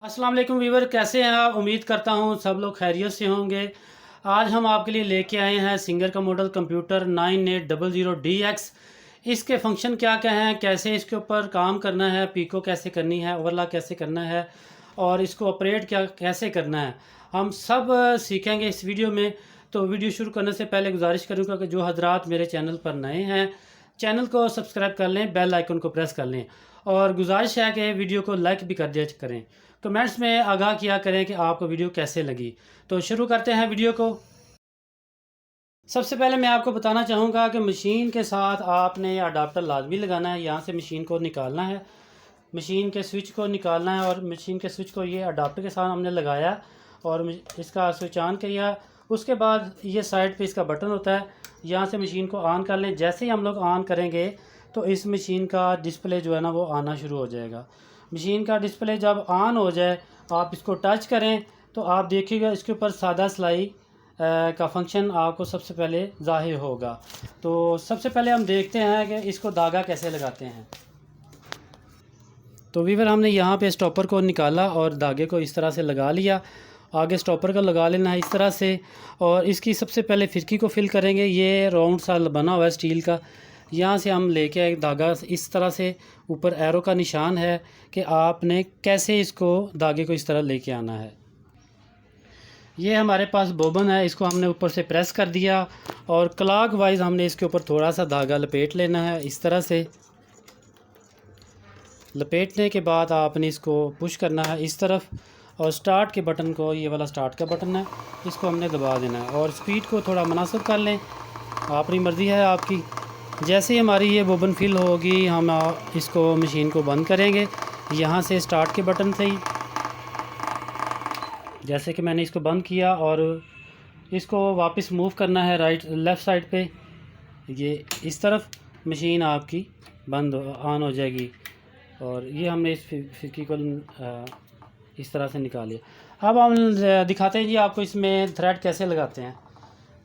अस्सलाम वालेकुम वीवर, कैसे हैं आप? उम्मीद करता हूँ सब लोग खैरियत से होंगे। आज हम आपके लिए लेके आए हैं सिंगर का मॉडल कंप्यूटर 9800DX। इसके फंक्शन क्या क्या हैं, कैसे इसके ऊपर काम करना है, पीको कैसे करनी है, ओवरलॉक कैसे करना है और इसको ऑपरेट क्या कैसे करना है, हम सब सीखेंगे इस वीडियो में। तो वीडियो शुरू करने से पहले गुजारिश करूँगा कि जो हजरात मेरे चैनल पर नए हैं, चैनल को सब्सक्राइब कर लें, बेल आइकन को प्रेस कर लें और गुजारिश है कि वीडियो को लाइक भी कर दिया करें। कमेंट्स में आगाह किया करें कि आपको वीडियो कैसे लगी। तो शुरू करते हैं वीडियो को। सबसे पहले मैं आपको बताना चाहूँगा कि मशीन के साथ आपने अडाप्टर लाजमी लगाना है। यहाँ से मशीन को निकालना है, मशीन के स्विच को निकालना है और मशीन के स्विच को ये अडाप्टर के साथ हमने लगाया और इसका स्विच ऑन किया। उसके बाद ये साइड पे इसका बटन होता है, यहाँ से मशीन को ऑन कर लें। जैसे ही हम लोग ऑन करेंगे तो इस मशीन का डिस्प्ले जो है ना वो आना शुरू हो जाएगा। मशीन का डिस्प्ले जब ऑन हो जाए, आप इसको टच करें तो आप देखिएगा इसके ऊपर सादा सिलाई का फंक्शन आपको सबसे पहले ज़ाहिर होगा। तो सबसे पहले हम देखते हैं कि इसको धागा कैसे लगाते हैं। तो वीवर हमने यहाँ पे स्टॉपर को निकाला और धागे को इस तरह से लगा लिया। आगे स्टॉपर का लगा लेना है इस तरह से और इसकी सबसे पहले फिरकी को फिल करेंगे। ये राउंड सा बना हुआ है स्टील का, यहाँ से हम लेके आए धागा इस तरह से। ऊपर एरो का निशान है कि आपने कैसे इसको धागे को इस तरह लेके आना है। ये हमारे पास बोबन है, इसको हमने ऊपर से प्रेस कर दिया और क्लॉक वाइज हमने इसके ऊपर थोड़ा सा धागा लपेट लेना है इस तरह से। लपेटने के बाद आपने इसको पुश करना है इस तरफ और स्टार्ट के बटन को, ये वाला स्टार्ट का बटन है, इसको हमने दबा देना है और स्पीड को थोड़ा मुनासिब कर लें, अपनी मर्ज़ी है आपकी। जैसे ही हमारी ये बोबन फिल होगी हम इसको मशीन को बंद करेंगे यहाँ से स्टार्ट के बटन से ही। जैसे कि मैंने इसको बंद किया और इसको वापस मूव करना है राइट लेफ़्ट साइड पे, ये इस तरफ मशीन आपकी बंद ऑन हो जाएगी। और ये हमने इस फिरकी को इस तरह से निकाल लिया। अब हम दिखाते हैं जी आपको इसमें थ्रेड कैसे लगाते हैं।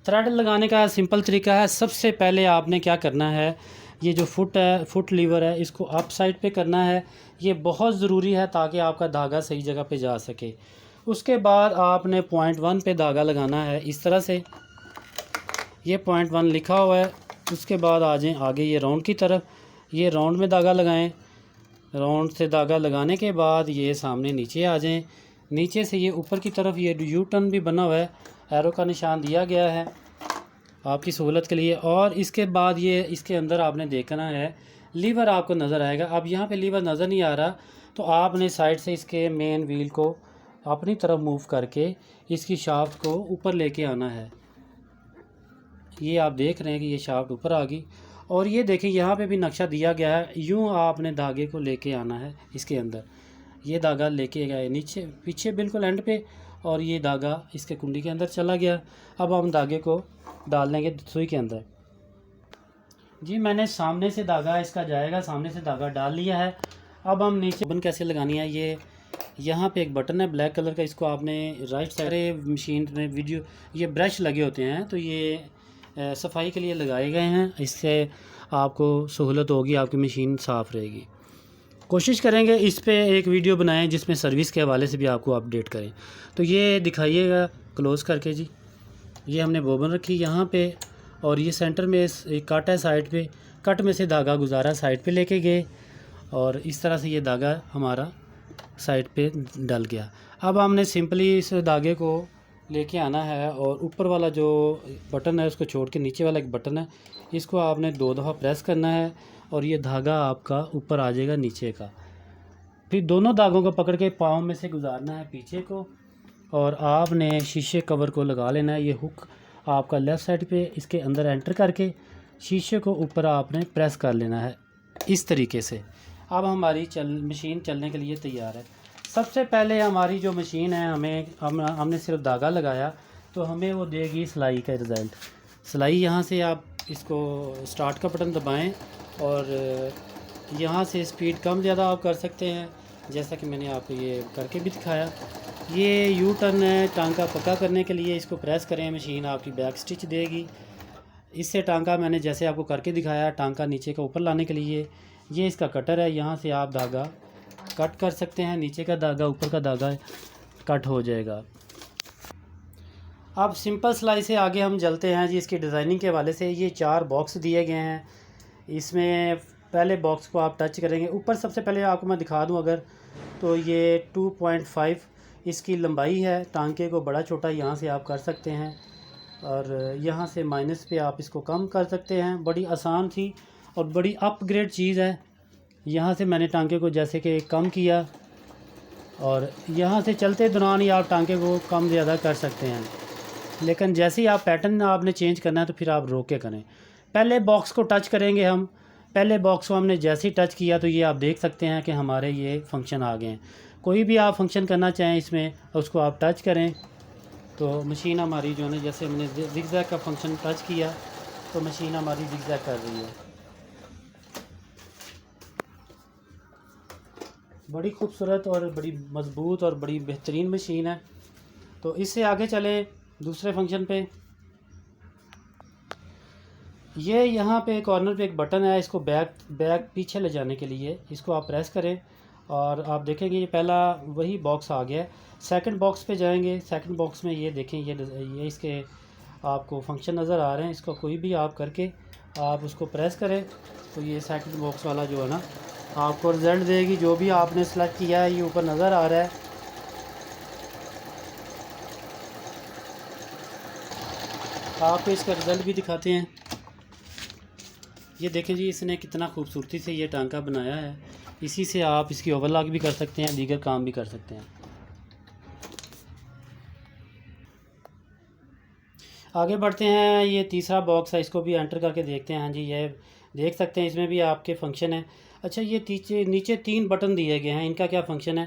थ्रेड लगाने का सिंपल तरीका है। सबसे पहले आपने क्या करना है, ये जो फुट है, फुट लीवर है, इसको अप साइड पे करना है। ये बहुत ज़रूरी है ताकि आपका धागा सही जगह पे जा सके। उसके बाद आपने पॉइंट 1 पे धागा लगाना है इस तरह से, ये पॉइंट 1 लिखा हुआ है। उसके बाद आ जाएँ आगे ये राउंड की तरफ, ये राउंड में धागा लगाएं। राउंड से धागा लगाने के बाद ये सामने नीचे आ जाएं। नीचे से ये ऊपर की तरफ ये यू टर्न भी बना हुआ है, एरो का निशान दिया गया है आपकी सहूलत के लिए। और इसके बाद ये इसके अंदर आपने देखना है लीवर आपको नज़र आएगा। अब यहाँ पे लीवर नज़र नहीं आ रहा तो आपने साइड से इसके मेन व्हील को अपनी तरफ मूव करके इसकी शाफ्ट को ऊपर लेके आना है। ये आप देख रहे हैं कि ये शाफ्ट ऊपर आ गई और ये देखिए यहाँ पे भी नक्शा दिया गया है। यूँ आपने धागे को लेके आना है इसके अंदर, ये धागा लेके गए नीचे पीछे बिल्कुल एंड पे और ये धागा इसके कुंडी के अंदर चला गया। अब हम धागे को डाल देंगे सुई के अंदर। जी मैंने सामने से धागा इसका जाएगा, सामने से धागा डाल लिया है। अब हम नीचे बन कैसे लगानी है, ये यहाँ पे एक बटन है ब्लैक कलर का, इसको आपने राइट साइड मशीन में वीडियो ये ब्रश लगे होते हैं तो ये सफाई के लिए लगाए गए हैं। इससे आपको सहूलत होगी, आपकी मशीन साफ़ रहेगी। कोशिश करेंगे इस पे एक वीडियो बनाएं जिसमें सर्विस के हवाले से भी आपको अपडेट करें। तो ये दिखाइएगा क्लोज़ करके जी। ये हमने बोबन रखी यहाँ पे और ये सेंटर में एक कट है साइड पे, कट में से धागा गुजारा साइड पे लेके गए और इस तरह से ये धागा हमारा साइड पे डल गया। अब हमने सिंपली इस धागे को लेके आना है और ऊपर वाला जो बटन है उसको छोड़ के नीचे वाला एक बटन है, इसको आपने 2 दफ़ा प्रेस करना है और ये धागा आपका ऊपर आ जाएगा नीचे का। फिर दोनों धागों को पकड़ के पाँव में से गुजारना है पीछे को और आपने शीशे कवर को लगा लेना है। ये हुक आपका लेफ़्ट साइड पे इसके अंदर एंटर करके शीशे को ऊपर आपने प्रेस कर लेना है इस तरीके से। अब हमारी मशीन चलने के लिए तैयार है। सबसे पहले हमारी जो मशीन है हमने सिर्फ धागा लगाया तो हमें वो देगी सिलाई का रिज़ल्ट। सिलाई यहाँ से आप इसको स्टार्ट का बटन दबाएं और यहाँ से स्पीड कम ज़्यादा आप कर सकते हैं, जैसा कि मैंने आपको ये करके भी दिखाया। ये यू टर्न है, टांका पक्का करने के लिए इसको प्रेस करें, मशीन आपकी बैक स्टिच देगी। इससे टांका मैंने जैसे आपको करके दिखाया, टांका नीचे का ऊपर लाने के लिए। ये इसका कटर है, यहाँ से आप धागा कट कर सकते हैं, नीचे का धागा ऊपर का धागा कट हो जाएगा। अब सिंपल सिलाई से आगे हम चलते हैं जी। इसकी डिज़ाइनिंग के हवाले से ये 4 बॉक्स दिए गए हैं। इसमें पहले बॉक्स को आप टच करेंगे, ऊपर सबसे पहले आपको मैं दिखा दूं अगर, तो ये 2.5 इसकी लंबाई है। टांके को बड़ा छोटा यहाँ से आप कर सकते हैं और यहाँ से माइनस पे आप इसको कम कर सकते हैं। बड़ी आसान थी और बड़ी अपग्रेड चीज़ है। यहाँ से मैंने टांके को जैसे कि कम किया और यहाँ से चलते दौरान ही आप टांके को कम ज़्यादा कर सकते हैं, लेकिन जैसे ही आप पैटर्न आपने चेंज करना है तो फिर आप रोक के करें। पहले बॉक्स को टच करेंगे हम। पहले बॉक्स को हमने जैसे ही टच किया तो ये आप देख सकते हैं कि हमारे ये फंक्शन आ गए हैं। कोई भी आप फंक्शन करना चाहें इसमें, उसको आप टच करें तो मशीन हमारी जो है, जैसे हमने ज़िगज़ैग का फंक्शन टच किया तो मशीन हमारी ज़िगज़ैग कर रही है। बड़ी खूबसूरत और बड़ी मज़बूत और बड़ी बेहतरीन मशीन है। तो इससे आगे चले दूसरे फंक्शन पे। ये यहाँ पे कॉर्नर पे एक बटन है, इसको बैक पीछे ले जाने के लिए इसको आप प्रेस करें और आप देखेंगे ये पहला वही बॉक्स आ गया है। सेकंड बॉक्स पे जाएंगे। सेकंड बॉक्स में ये देखें, ये इसके आपको फंक्शन नज़र आ रहे हैं। इसको कोई भी आप करके आप उसको प्रेस करें तो ये सेकंड बॉक्स वाला जो है ना आपको रिज़ल्ट देगी। जो भी आपने सेलेक्ट किया है ये ऊपर नज़र आ रहा है। आपको इसका रिज़ल्ट भी दिखाते हैं। ये देखें जी, इसने कितना खूबसूरती से ये टांका बनाया है। इसी से आप इसकी ओवरलॉक भी कर सकते हैं, दीगर काम भी कर सकते हैं। आगे बढ़ते हैं। ये तीसरा बॉक्स है, इसको भी एंटर करके देखते हैं। हाँ जी, ये देख सकते हैं इसमें भी आपके फंक्शन है। अच्छा, ये नीचे 3 बटन दिए गए हैं, इनका क्या फंक्शन है?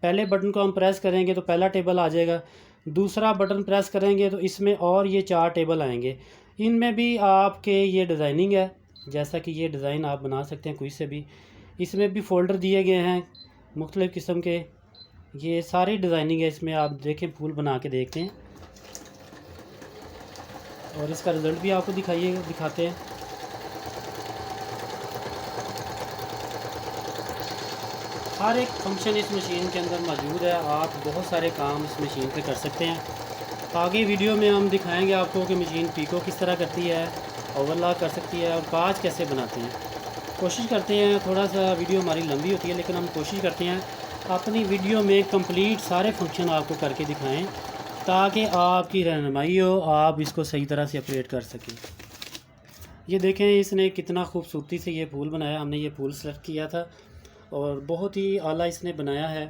पहले बटन को हम प्रेस करेंगे तो पहला टेबल आ जाएगा। दूसरा बटन प्रेस करेंगे तो इसमें और ये 4 टेबल आएंगे। इनमें भी आपके ये डिज़ाइनिंग है, जैसा कि ये डिज़ाइन आप बना सकते हैं कोई से भी। इसमें भी फ़ोल्डर दिए गए हैं मुख्तलिफ़ किस्म के। ये सारी डिज़ाइनिंग है इसमें। आप देखें, फूल बना के देखते हैं और इसका रिज़ल्ट भी आपको दिखाते हैं। हर एक फंक्शन इस मशीन के अंदर मौजूद है। आप बहुत सारे काम इस मशीन पे कर सकते हैं। आगे वीडियो में हम दिखाएंगे आपको कि मशीन पीको किस तरह करती है, ओवरलॉक कर सकती है और काज कैसे बनाते हैं। कोशिश करते हैं, थोड़ा सा वीडियो हमारी लंबी होती है लेकिन हम कोशिश करते हैं अपनी वीडियो में कंप्लीट सारे फंक्शन आपको करके दिखाएं ताकि आपकी रहनुमाई हो, आप इसको सही तरह से ऑपरेट कर सकें। ये देखें, इसने कितना खूबसूरती से ये फूल बनाया। हमने ये फूल सेलेक्ट किया था और बहुत ही आला इसने बनाया है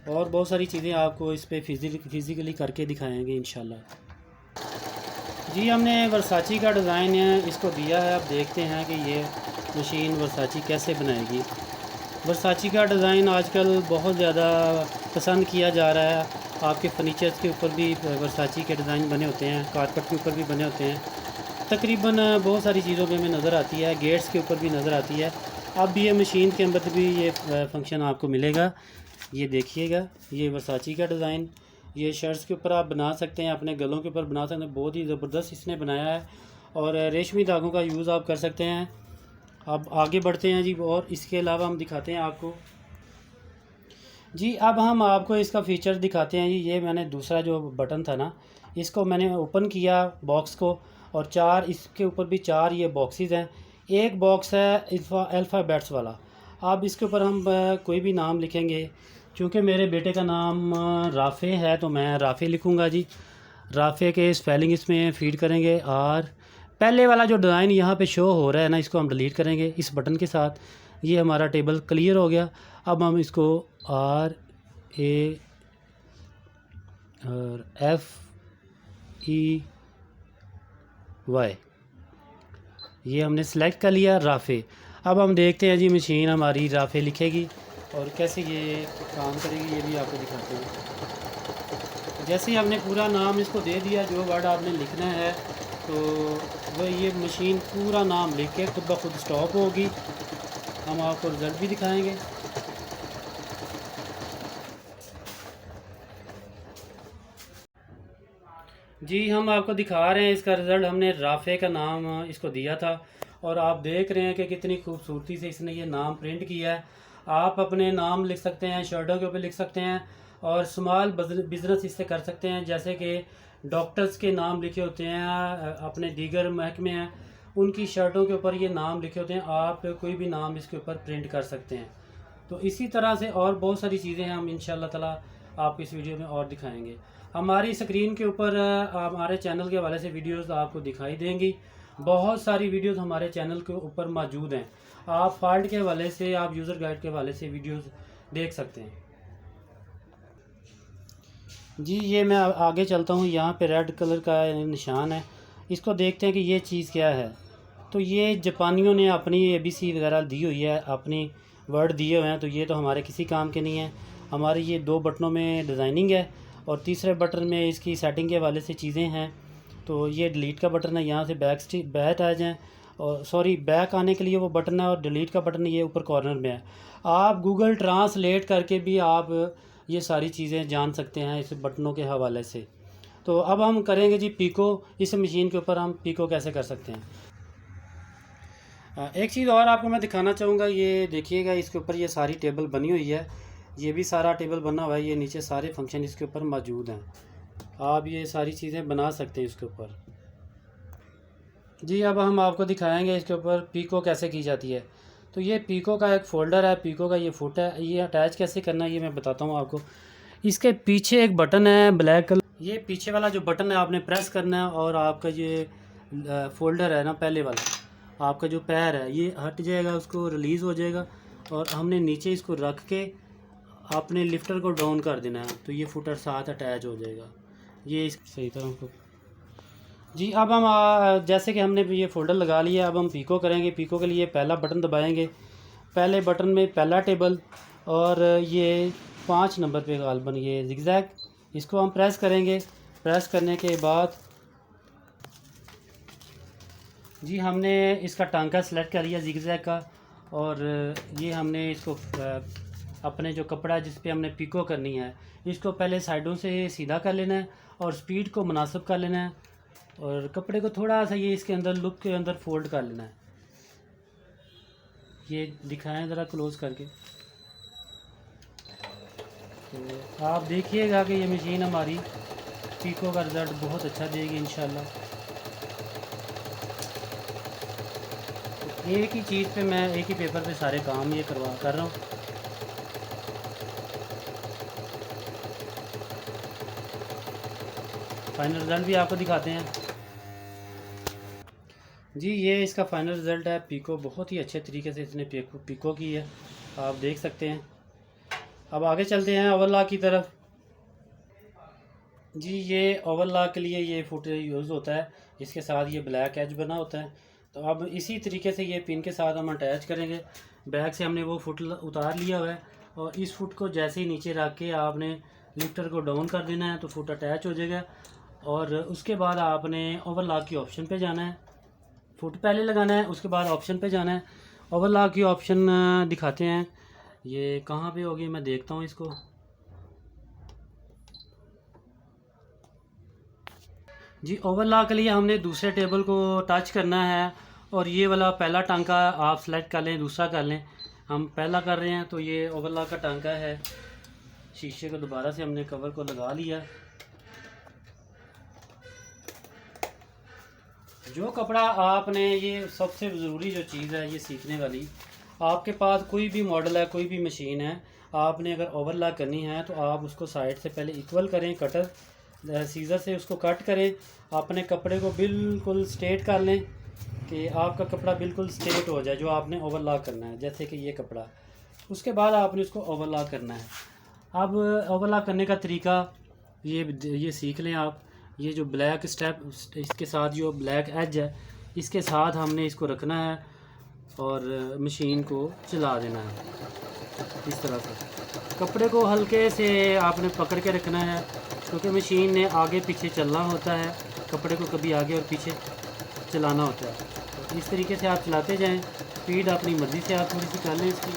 और बहुत सारी चीज़ें आपको इस पर फिज़िकली करके दिखाएंगे इंशाल्लाह। जी, हमने वर्साची का डिज़ाइन इसको दिया है। अब देखते हैं कि ये मशीन वर्साची कैसे बनाएगी। वर्साची का डिज़ाइन आजकल बहुत ज़्यादा पसंद किया जा रहा है। आपके फर्नीचर्स के ऊपर भी वर्साची के डिज़ाइन बने होते हैं, कारपेट के ऊपर भी बने होते हैं। तकरीबन बहुत सारी चीज़ों पे हमें नज़र आती है, गेट्स के ऊपर भी नज़र आती है। अब ये मशीन के अंदर भी ये फंक्शन आपको मिलेगा। ये देखिएगा, ये वर्साची का डिज़ाइन ये शर्ट्स के ऊपर आप बना सकते हैं, अपने गलों के ऊपर बना सकते हैं। बहुत ही ज़बरदस्त इसने बनाया है और रेशमी धागों का यूज़ आप कर सकते हैं। अब आगे बढ़ते हैं जी, और इसके अलावा हम दिखाते हैं आपको जी। अब हम आपको इसका फ़ीचर दिखाते हैं जी। ये मैंने दूसरा जो बटन था ना, इसको मैंने ओपन किया बॉक्स को और 4 इसके ऊपर भी 4 ये बॉक्सेस हैं। एक बॉक्स है अल्फ़ाबेट्स वाला। अब इसके ऊपर हम कोई भी नाम लिखेंगे। चूँकि मेरे बेटे का नाम राफ़े है तो मैं राफ़े लिखूँगा जी। राफ़े के स्पेलिंग इसमें फ़ीड करेंगे आर। पहले वाला जो डिज़ाइन यहाँ पे शो हो रहा है ना, इसको हम डिलीट करेंगे इस बटन के साथ। ये हमारा टेबल क्लियर हो गया। अब हम इसको आर ए और एफ ई वाई ये हमने सेलेक्ट कर लिया, राफ़े। अब हम देखते हैं जी मशीन हमारी राफ़े लिखेगी और कैसे ये काम करेगी, ये भी आपको दिखाते हैं। जैसे ही हमने पूरा नाम इसको दे दिया, जो वर्ड आपने लिखना है, तो वह ये मशीन पूरा नाम लिख के खुद ब खुद स्टॉप होगी। हम आपको रिज़ल्ट भी दिखाएंगे। जी, हम आपको दिखा रहे हैं इसका रिज़ल्ट। हमने राफ़े का नाम इसको दिया था और आप देख रहे हैं कि कितनी खूबसूरती से इसने ये नाम प्रिंट किया है। आप अपने नाम लिख सकते हैं, शर्टों के ऊपर लिख सकते हैं और स्मॉल बिजनेस इससे कर सकते हैं। जैसे कि डॉक्टर्स के नाम लिखे होते हैं, अपने दीगर महकमे हैं उनकी शर्टों के ऊपर ये नाम लिखे होते हैं, आप कोई भी नाम इसके ऊपर प्रिंट कर सकते हैं। तो इसी तरह से और बहुत सारी चीज़ें हम इंशाल्लाह ताला आपको इस वीडियो में और दिखाएंगे। हमारी स्क्रीन के ऊपर हमारे चैनल के हवाले से वीडियोस आपको दिखाई देंगी। बहुत सारी वीडियोस हमारे चैनल के ऊपर मौजूद हैं। आप फॉल्ट के हवाले से, आप यूज़र गाइड के हवाले से वीडियोस देख सकते हैं। जी ये मैं आगे चलता हूँ। यहाँ पे रेड कलर का निशान है, इसको देखते हैं कि ये चीज़ क्या है। तो ये जापानियों ने अपनी ABC वगैरह दी हुई है, अपनी वर्ड दिए हुए हैं, तो ये तो हमारे किसी काम के नहीं है। हमारे ये 2 बटनों में डिज़ाइनिंग है और तीसरे बटन में इसकी सेटिंग के हवाले से चीज़ें हैं। तो ये डिलीट का बटन है, यहाँ से बैक आ जाएँ, और सॉरी बैक आने के लिए वो बटन है, और डिलीट का बटन ये ऊपर कॉर्नर में है। आप गूगल ट्रांसलेट करके भी आप ये सारी चीज़ें जान सकते हैं इस बटनों के हवाले से। तो अब हम करेंगे जी पीको। इस मशीन के ऊपर हम पीको कैसे कर सकते हैं। एक चीज़ और आपको मैं दिखाना चाहूँगा, ये देखिएगा इसके ऊपर ये सारी टेबल बनी हुई है, ये भी सारा टेबल बना हुआ है, ये नीचे सारे फंक्शन इसके ऊपर मौजूद हैं। आप ये सारी चीज़ें बना सकते हैं इसके ऊपर। जी अब हम आपको दिखाएंगे इसके ऊपर पीको कैसे की जाती है। तो ये पीको का एक फ़ोल्डर है, पीको का ये फुट है, ये अटैच कैसे करना है ये मैं बताता हूँ आपको। इसके पीछे एक बटन है ब्लैक कलर, ये पीछे वाला जो बटन है आपने प्रेस करना है, और आपका ये फ़ोल्डर है ना पहले वाला, आपका जो पैर है ये हट जाएगा, उसको रिलीज़ हो जाएगा, और हमने नीचे इसको रख के आपने लिफ्टर को डाउन कर देना है, तो ये फुटर साथ अटैच हो जाएगा। ये सही तरह को जी। अब हम जैसे कि हमने ये फ़ोल्डर लगा लिया, अब हम पीको करेंगे। पीको के लिए पहला बटन दबाएंगे, पहले बटन में पहला टेबल, और ये 5 नंबर पे गालबन ये ज़िगज़ैग, इसको हम प्रेस करेंगे। प्रेस करने के बाद जी हमने इसका टांका सेलेक्ट कर लिया ज़िगज़ैग का, और ये हमने इसको अपने जो कपड़ा जिस पे हमने पीको करनी है इसको पहले साइडों से सीधा कर लेना है, और स्पीड को मुनासिब कर लेना है, और कपड़े को थोड़ा सा ये इसके अंदर लुक के अंदर फोल्ड कर लेना है। ये दिखाएं ज़रा क्लोज करके, तो आप देखिएगा कि ये मशीन हमारी पीको का रिज़ल्ट बहुत अच्छा देगी इंशाल्लाह। तो एक ही चीज़ पे मैं एक ही पेपर पे सारे काम ये कर रहा हूँ। फाइनल रिज़ल्ट भी आपको दिखाते हैं। जी ये इसका फाइनल रिज़ल्ट है। पीको बहुत ही अच्छे तरीके से इसने पीको की है, आप देख सकते हैं। अब आगे चलते हैं ओवरलॉक की तरफ। जी ये ओवरलॉक के लिए ये फुट यूज़ होता है, इसके साथ ये ब्लैक एज बना होता है। तो अब इसी तरीके से ये पिन के साथ हम अटैच करेंगे। बैक से हमने वो फुट उतार लिया हुआ है, और इस फुट को जैसे ही नीचे रख के आपने लिफ्टर को डाउन कर देना है, तो फुट अटैच हो जाएगा। और उसके बाद आपने ओवरलॉक की ऑप्शन पे जाना है, फुट पहले लगाना है, उसके बाद ऑप्शन पे जाना है। ओवरलॉक की ऑप्शन दिखाते हैं, ये कहाँ पे होगी मैं देखता हूँ इसको। जी ओवरलॉक के लिए हमने दूसरे टेबल को टच करना है, और ये वाला पहला टांका आप सेलेक्ट कर लें, दूसरा कर लें। हम पहला कर रहे हैं, तो ये ओवरलॉक का टांका है। शीशे को दोबारा से हमने कवर को लगा लिया। जो कपड़ा आपने, ये सबसे ज़रूरी जो चीज़ है ये सीखने वाली, आपके पास कोई भी मॉडल है, कोई भी मशीन है, आपने अगर ओवरलॉक करनी है तो आप उसको साइड से पहले इक्वल करें, कटर सीज़र से उसको कट करें, अपने कपड़े को बिल्कुल स्ट्रेट कर लें कि आपका कपड़ा बिल्कुल स्ट्रेट हो जाए जो आपने ओवरलॉक करना है, जैसे कि ये कपड़ा। उसके बाद आपने उसको ओवरलॉक करना है। अब ओवरलॉक करने का तरीका ये सीख लें आप। ये जो ब्लैक स्टेप, इसके साथ जो ब्लैक एज है इसके साथ हमने इसको रखना है, और मशीन को चला देना है इस तरह से। कपड़े को हल्के से आपने पकड़ के रखना है, क्योंकि मशीन ने आगे पीछे चलना होता है, कपड़े को कभी आगे और पीछे चलाना होता है। तो इस तरीके से आप चलाते जाएं, स्पीड अपनी मर्ज़ी से आप थोड़ी सी कर लें इसकी।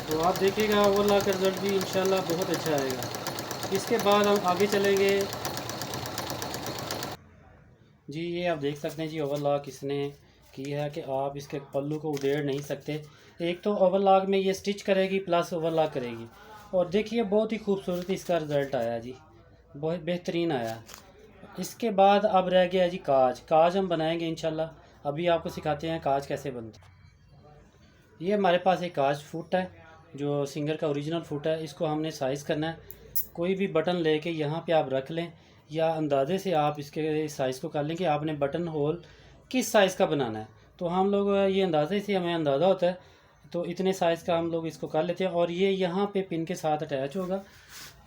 तो आप देखिएगा ओवरलॉक का रिज़ल्ट भी इंशाल्लाह बहुत अच्छा आएगा। इसके बाद हम आगे चलेंगे। जी ये आप देख सकते हैं जी ओवरलॉक इसने की है कि आप इसके पल्लू को उधेड़ नहीं सकते। एक तो ओवरलॉक में ये स्टिच करेगी प्लस ओवरलॉक करेगी। और देखिए बहुत ही खूबसूरत इसका रिज़ल्ट आया जी, बहुत बेहतरीन आया। इसके बाद अब रह गया जी काज। काज हम बनाएंगे इंशाल्लाह। अभी आपको सिखाते हैं काज कैसे बनते। ये हमारे पास एक काज फुट है जो सिंगर का ओरिजिनल फुट है। इसको हमने साइज़ करना है। कोई भी बटन लेके यहाँ पे आप रख लें या अंदाजे से आप इसके साइज़ को कर लें कि आपने बटन होल किस साइज़ का बनाना है। तो हम लोग ये अंदाजे से हमें अंदाज़ा होता है, तो इतने साइज़ का हम लोग इसको कर लेते हैं। और ये यहाँ पे पिन के साथ अटैच होगा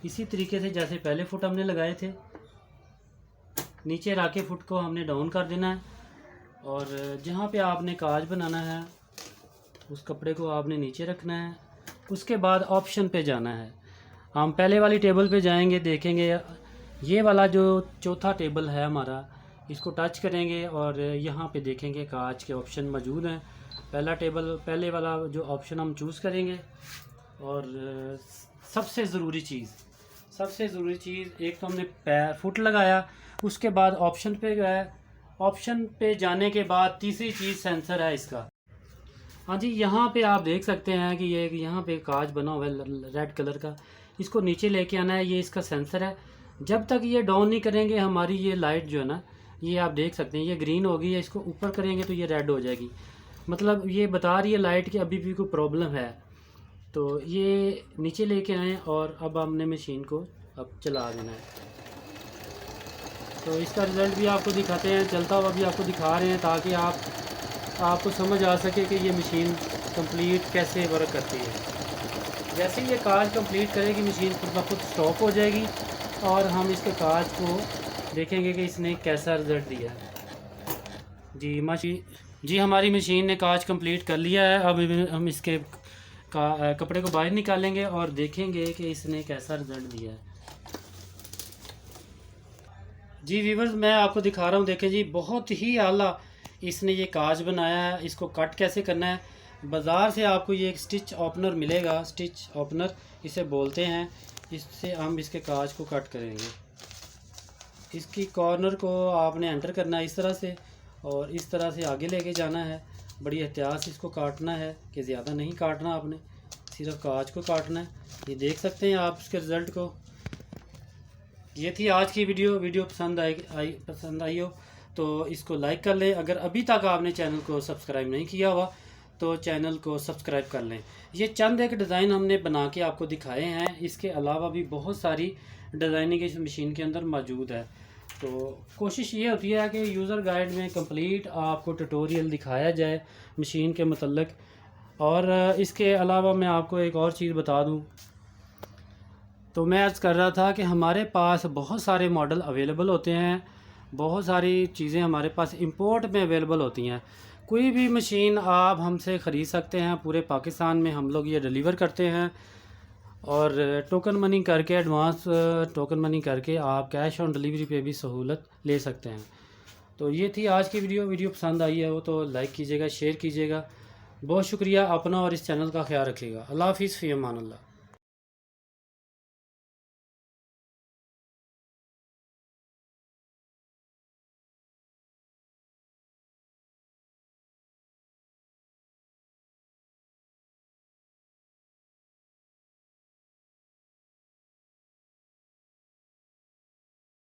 इसी तरीके से जैसे पहले फुट हमने लगाए थे। नीचे रख के फुट को हमने डाउन कर देना है और जहाँ पे आपने काज बनाना है उस कपड़े को आपने नीचे रखना है। उसके बाद ऑप्शन पे जाना है। हम पहले वाली टेबल पे जाएंगे, देखेंगे ये वाला जो चौथा टेबल है हमारा, इसको टच करेंगे और यहाँ पे देखेंगे काज के ऑप्शन मौजूद हैं। पहला टेबल, पहले वाला जो ऑप्शन हम चूज़ करेंगे। और सबसे ज़रूरी चीज़ एक तो हमने पैर फुट लगाया, उसके बाद ऑप्शन पे गए। ऑप्शन पे जाने के बाद तीसरी चीज़ सेंसर है इसका। हाँ जी, यहाँ पे आप देख सकते हैं कि ये यहाँ पे काज बना हुआ है रेड कलर का। इसको नीचे लेके आना है, ये इसका सेंसर है। जब तक ये डाउन नहीं करेंगे हमारी ये लाइट जो है ना, ये आप देख सकते हैं ये ग्रीन होगी है। इसको ऊपर करेंगे तो ये रेड हो जाएगी, मतलब ये बता रही है लाइट कि अभी भी कोई प्रॉब्लम है। तो ये नीचे लेके आएँ और अब हमने मशीन को अब चला देना है। तो इसका रिज़ल्ट भी आपको दिखाते हैं, चलता हुआ भी आपको दिखा रहे हैं ताकि आपको समझ आ सके कि ये मशीन कंप्लीट कैसे वर्क करती है। जैसे ही ये काज कंप्लीट करेगी मशीन खुद ब खुद स्टॉप हो जाएगी और हम इसके काज को देखेंगे कि इसने कैसा रिज़ल्ट दिया है। जी हमारी मशीन ने काज कंप्लीट कर लिया है। अब हम इसके कपड़े को बाहर निकालेंगे और देखेंगे कि इसने कैसा रिज़ल्ट दिया है। जी व्यूअर्स, मैं आपको दिखा रहा हूँ, देखें जी बहुत ही आला इसने ये काज बनाया है। इसको कट कैसे करना है, बाज़ार से आपको ये एक स्टिच ओपनर मिलेगा, स्टिच ओपनर इसे बोलते हैं। इससे हम इसके काज को कट करेंगे। इसकी कॉर्नर को आपने एंटर करना है इस तरह से और इस तरह से आगे लेके जाना है। बड़ी एहतियात से इसको काटना है कि ज़्यादा नहीं काटना, आपने सिर्फ काज को काटना है। ये देख सकते हैं आप इसके रिज़ल्ट को। ये थी आज की वीडियो पसंद आई हो तो इसको लाइक कर लें। अगर अभी तक आपने चैनल को सब्सक्राइब नहीं किया हुआ तो चैनल को सब्सक्राइब कर लें। ये चंद एक डिज़ाइन हमने बना के आपको दिखाए हैं, इसके अलावा भी बहुत सारी डिज़ाइनिंग इस मशीन के अंदर मौजूद है। तो कोशिश ये होती है कि यूज़र गाइड में कंप्लीट आपको ट्यूटोरियल दिखाया जाए मशीन के मतलब। और इसके अलावा मैं आपको एक और चीज़ बता दूं, तो मैं अर्ज़ कर रहा था कि हमारे पास बहुत सारे मॉडल अवेलेबल होते हैं, बहुत सारी चीज़ें हमारे पास इंपोर्ट में अवेलेबल होती हैं। कोई भी मशीन आप हमसे ख़रीद सकते हैं, पूरे पाकिस्तान में हम लोग ये डिलीवर करते हैं। और टोकन मनी करके, एडवांस टोकन मनी करके आप कैश ऑन डिलीवरी पे भी सहूलत ले सकते हैं। तो ये थी आज की वीडियो पसंद आई है वो तो लाइक कीजिएगा, शेयर कीजिएगा। बहुत शुक्रिया। अपना और इस चैनल का ख्याल रखिएगा। अल्लाह हाफ़िज़, फ़ी अमान अल्लाह।